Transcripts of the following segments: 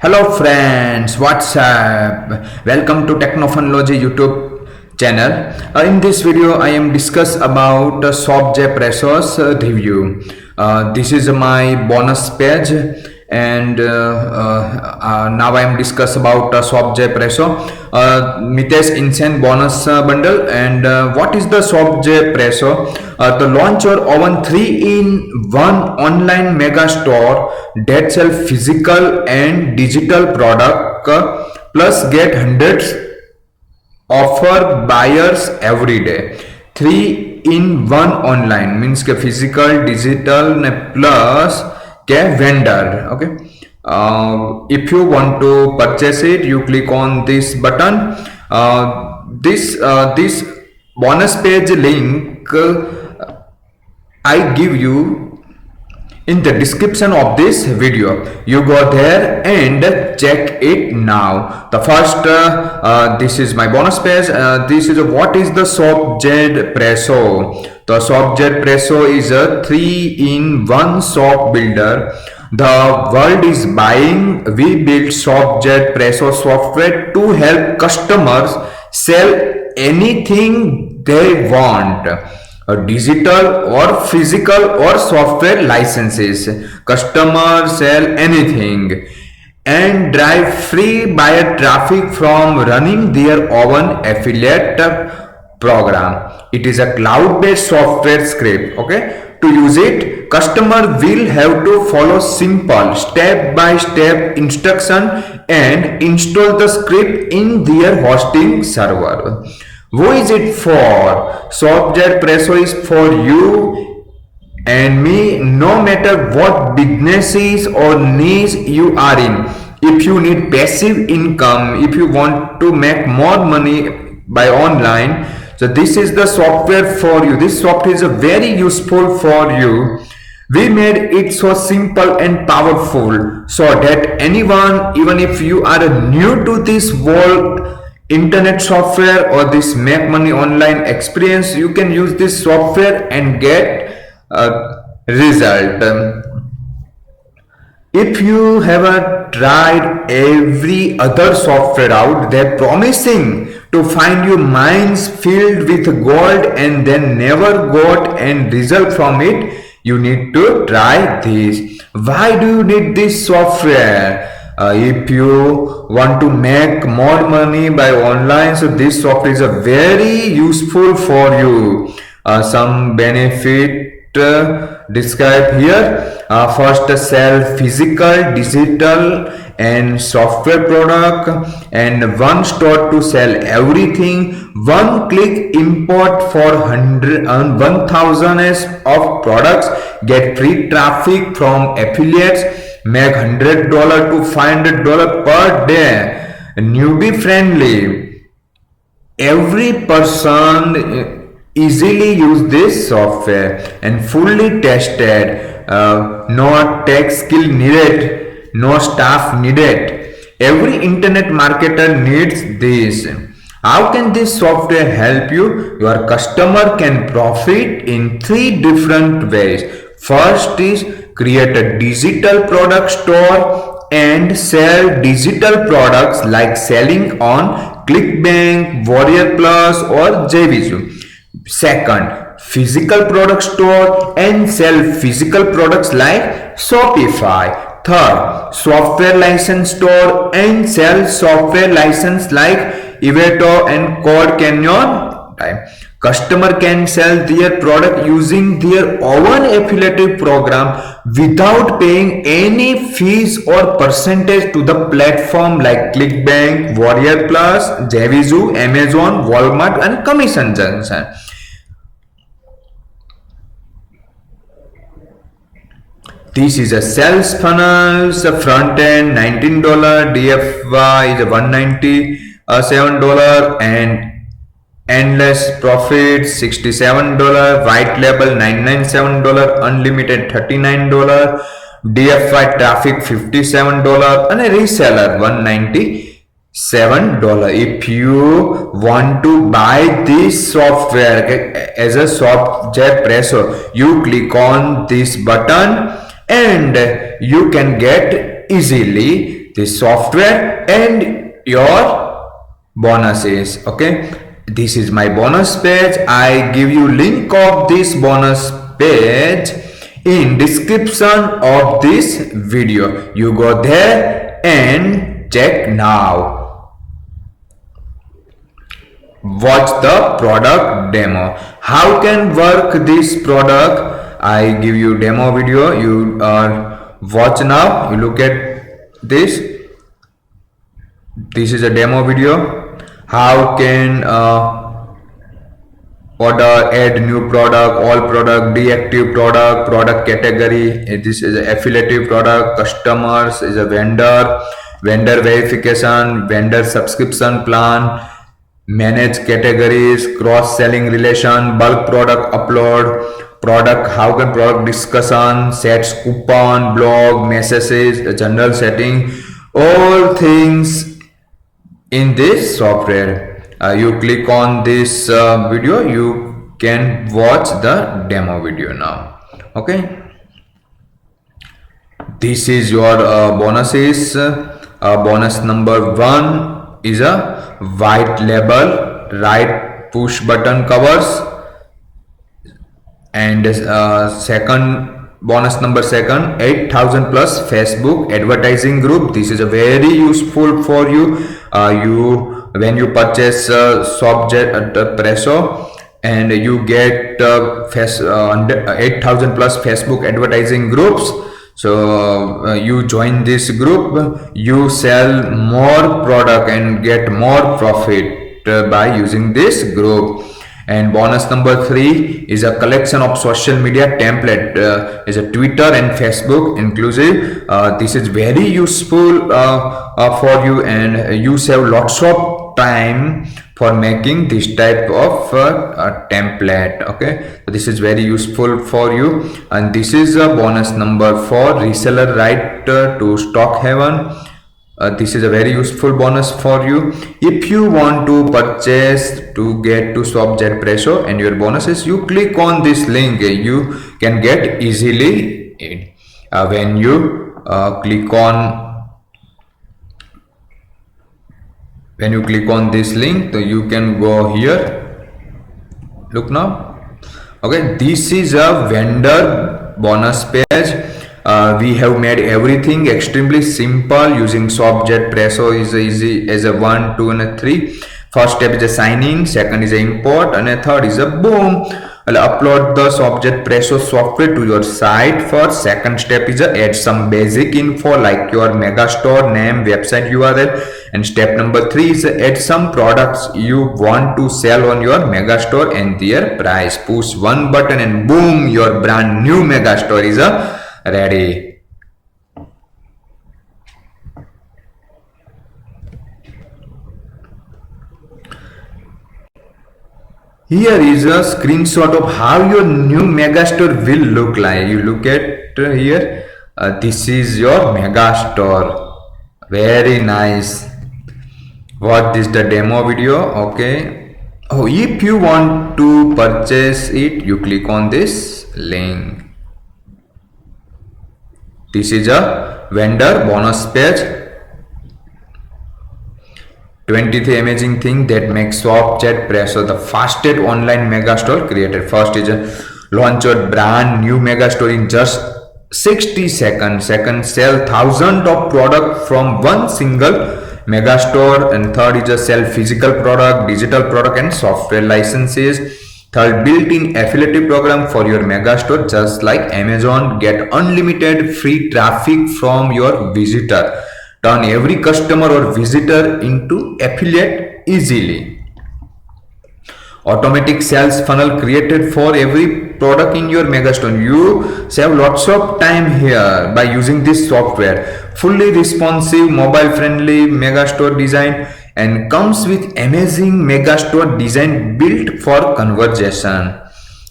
Hello friends, what's up? Welcome to Technophonology YouTube channel. In this video, I am discuss about SoftJ Presso's review. This is my bonus page, and now I am discuss about SoftJ Presso. Mitesh Insane bonus bundle. And what is the SoftJ Presso? The launcher oven 3-in-1 online mega store that sell physical and digital product plus get hundreds offer buyers every day. 3-in-1 online means के physical digital ने plus के vendor. Okay. If you want to purchase it, you click on this button. This bonus page link I give you in the description of this video. You go there and check it now. The first this is my bonus page. This is what is the SoftJ Presso. The SoftJ Presso is a 3-in-1 soft builder. The world is buying. We build SoftJ Presso software to help customers sell anything they want. Digital or physical or software licenses. Customers sell anything and drive free buyer traffic from running their own affiliate program. It is a cloud-based software script. Okay, to use it, customer will have to follow simple step-by-step instruction and install the script in their hosting server. Who is it for? SoftJ Presso is for you and me, no matter what businesses or niche you are in. If you need passive income, if you want to make more money by online, so this is the software for you. This software is very useful for you. We made it so simple and powerful so that anyone, even if you are new to this world, internet software or this make money online experience, you can use this software and get a result. If you have tried every other software out there promising to find you mines filled with gold and then never got any result from it, you need to try this. Why do you need this software? If you want to make more money by online, so this software is very useful for you. Some benefit described here. First, sell physical, digital and software product, and one store to sell everything. One click import for 1,000 of products, get free traffic from affiliates, make $100 to $500 per day. Newbie friendly. Every person easily use this software and fully tested. No tech skill needed, no staff needed. Every internet marketer needs this. How can this software help you? Your customer can profit in 3 different ways. First is create a digital product store and sell digital products like selling on ClickBank, Warrior Plus or JVZoo. Second, physical product store and sell physical products like Shopify. Third, software license store and sell software license like Iveto and Code Canyon. Customer can sell their product using their own affiliate program without paying any fees or percentage to the platform like ClickBank, Warrior Plus, JVZoo, Amazon, Walmart and Commission Junction. This is a sales funnels, front end $19, DFY is $197 and endless profit $67, white label $997, unlimited $39, DFY traffic $57 and a reseller $197. If you want to buy this software as a SoftJ Presso, you click on this button and you can get easily this software and your bonuses. Okay, this is my bonus page. I give you link of this bonus page in description of this video. You go there and check now. Watch the product demo. How can work this product? I give you demo video. You watch now. You look at this. This is a demo video. How can order, add new product, all product, deactive product, product category. This is a affiliative product. Customers is a vendor verification, vendor subscription plan, manage categories, cross-selling relation, bulk product upload, product, how can product discussion, sets coupon, blog, messages, general setting, all things in this software. You click on this video, you can watch the demo video now. Okay, this is your bonuses. Bonus number 1 is a white label right push button covers, and second bonus number 2, 8,000 plus Facebook advertising group. This is a very useful for you. When you purchase Swapjet Presso, and you get 8,000 plus Facebook advertising groups. So you join this group, you sell more product and get more profit by using this group. And bonus number 3 is a collection of social media template, is a Twitter and Facebook inclusive. This is very useful for you, and you save lots of time for making this type of template. Okay, so this is very useful for you. And this is a bonus number 4, reseller right to stock haven. This is a very useful bonus for you. If you want to purchase to get to Swapjet Presso and your bonuses, you click on this link. You can get easily when you click on this link. So you can go here. Look now. Okay, this is a vendor bonus page. We have made everything extremely simple using Swapjet Presso. Is easy as a 1, 2 and a 3. First step is a sign in, second is a import, and a third is a boom. I'll upload the Swapjet Presso software to your site. First, second step is a add some basic info like your megastore name, website URL, and step number 3 is add some products you want to sell on your megastore and their price. Push one button and boom, your brand new megastore is ready. Here is a screenshot of how your new megastore will look like. You look at here. This is your megastore. Very nice. What is the demo video? Okay. Oh, if you want to purchase it, you click on this link. This is a vendor bonus page. 23 amazing things that make Swapjet Presso the fastest online megastore created. First is a launch your brand new megastore in just 60 seconds. Second, sell thousands of products from one single megastore. And third is a sell physical product, digital product and software licenses. Third, built-in affiliate program for your megastore just like Amazon. Get unlimited free traffic from your visitor. Turn every customer or visitor into affiliate easily. Automatic sales funnel created for every product in your megastore. You save lots of time here by using this software. Fully responsive, mobile friendly megastore design, and comes with amazing megastore design built for conversion.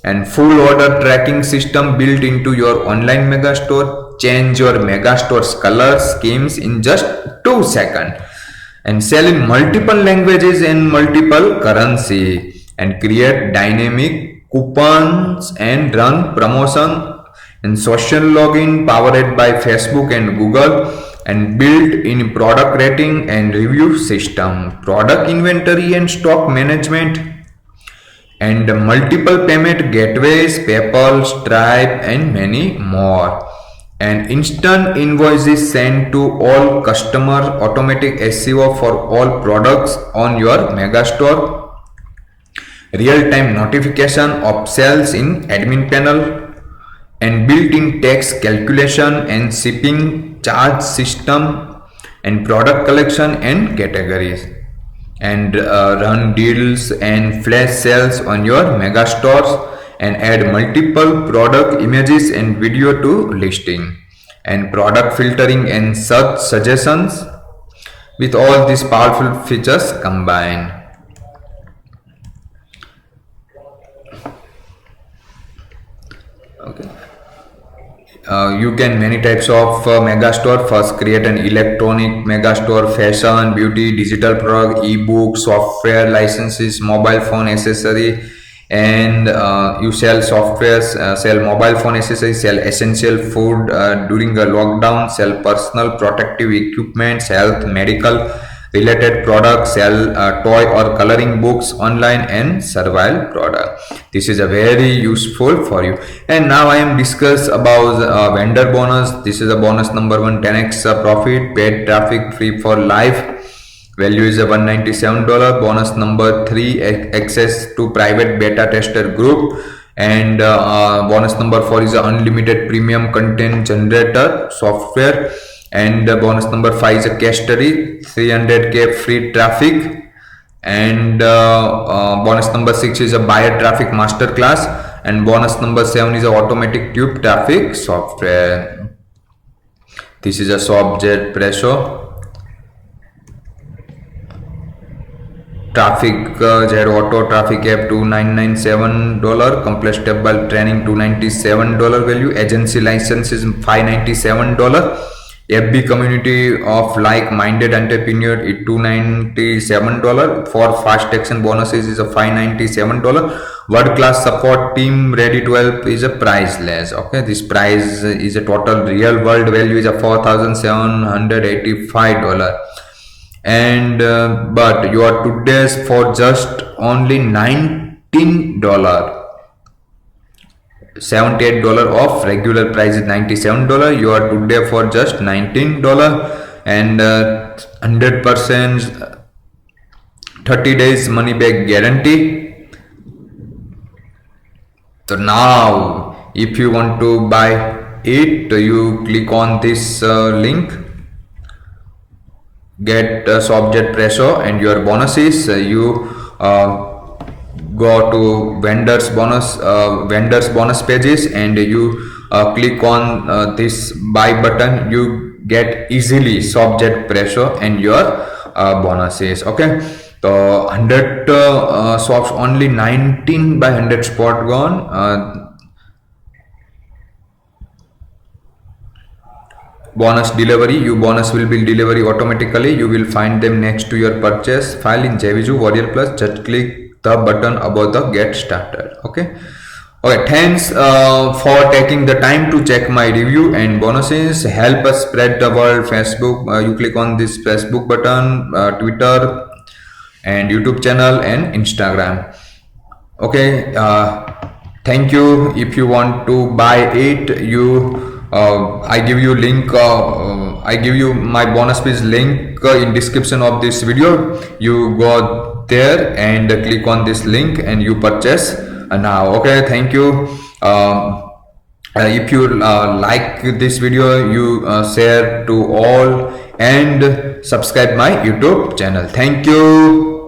And full order tracking system built into your online megastore. Change your megastore's color schemes in just 2 seconds. And sell in multiple languages and multiple currency. And create dynamic coupons and run promotion and social login powered by Facebook and Google. and built-in product rating and review system, product inventory and stock management, and multiple payment gateways, PayPal, Stripe, and many more. And instant invoices sent to all customer, automatic SEO for all products on your megastore, real-time notification of sales in admin panel, and built-in tax calculation and shipping charge system, and product collection and categories, and run deals and flash sales on your megastores, and add multiple product images and video to listing, and product filtering and search suggestions with all these powerful features combined. Okay. You can many types of megastore. First, create an electronic megastore: fashion, beauty, digital product, ebook, software licenses, mobile phone accessory, and you sell software, sell mobile phone accessories, sell essential food during a lockdown, sell personal protective equipment, health, medical related products, sell toy or coloring books online, and survival product. This is a very useful for you. And now I am discuss about vendor bonus. This is a bonus number 1, 10x profit, paid traffic free for life. Value is a $197. Bonus number 3, access to private beta tester group. And bonus number 4 is a unlimited premium content generator software. And bonus number 5 is a cash study, 300k free traffic. And bonus number 6 is a buyer traffic masterclass. And bonus number 7 is a automatic tube traffic software. This is a ShopJet Presso. Traffic Jet Auto Traffic App $297, complete step by training $297 value, agency license is $597, FB community of like-minded entrepreneur is $297, for fast action bonuses is a $597, world class support team ready to help is a priceless. Okay, this price is a total real world value is a $4,785. And but you are today's for just only $19, $78 of regular price is $97. You are today for just $19, and 100% 30 days money back guarantee. So now if you want to buy it, you click on this link, get ShopJet Presso and your bonuses. You go to vendors bonus pages, and you click on this buy button. You get easily ShopJet Presso and your bonuses. Okay, so 100 shops, only 19 by 100 spot gone. Bonus delivery, you bonus will be delivery automatically. You will find them next to your purchase file in JVZoo Warrior Plus. Just click the button above the get started. Okay, thanks for taking the time to check my review and bonuses. Help us spread the word. Facebook, you click on this Facebook button, Twitter and YouTube channel and Instagram. Okay, thank you. If you want to buy it, you I give you link, I give you my bonus piece link in description of this video. You go there and click on this link and you purchase now. Okay, thank you. If you like this video, you share to all and subscribe my YouTube channel. Thank you.